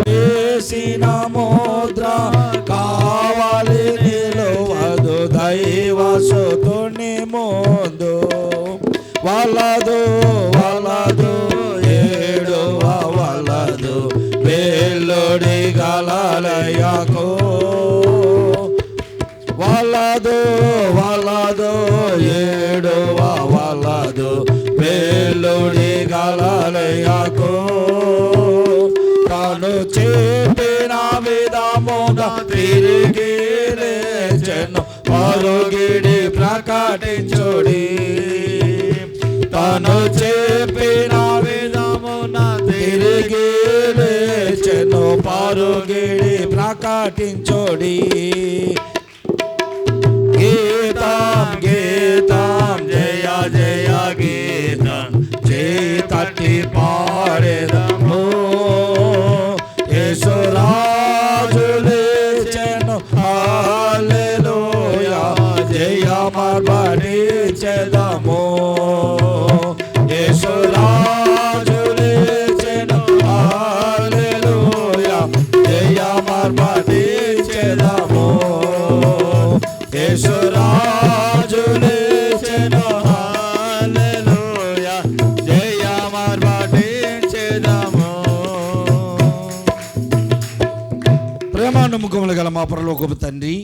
చేసిన ముద్ర కావాలి నిలువదు దైవసుతుని ముందు. వలదు వలదు ఏడువ వలదు వెల్లుడి గలలయకు. వలదు వలదు ఏడువ వలదు వెల్లుడి గలలయకు. తను చెప్పిన విధముగా తిరిగి లేచెను పరుగిడి ప్రకటించుడి. తను చెప్పిన విధమున తిరిగి లేచెను పరుగిడి ప్రకటించుడి. గీతం గీతం జయ జయ గీతం చేతట్టి పాడెదము. యేసురాజు లేచెను హల్లెలూయా జయమర్పణించెదము. యేసురాజు లేచెను హల్లెలూయా జయమర్పణించెదము. యేసురాజు లేచెను హల్లెలూయా జయమర్పణించెదము. ప్రేమానుముఖములు గల మా పరలోకపు తండ్రి,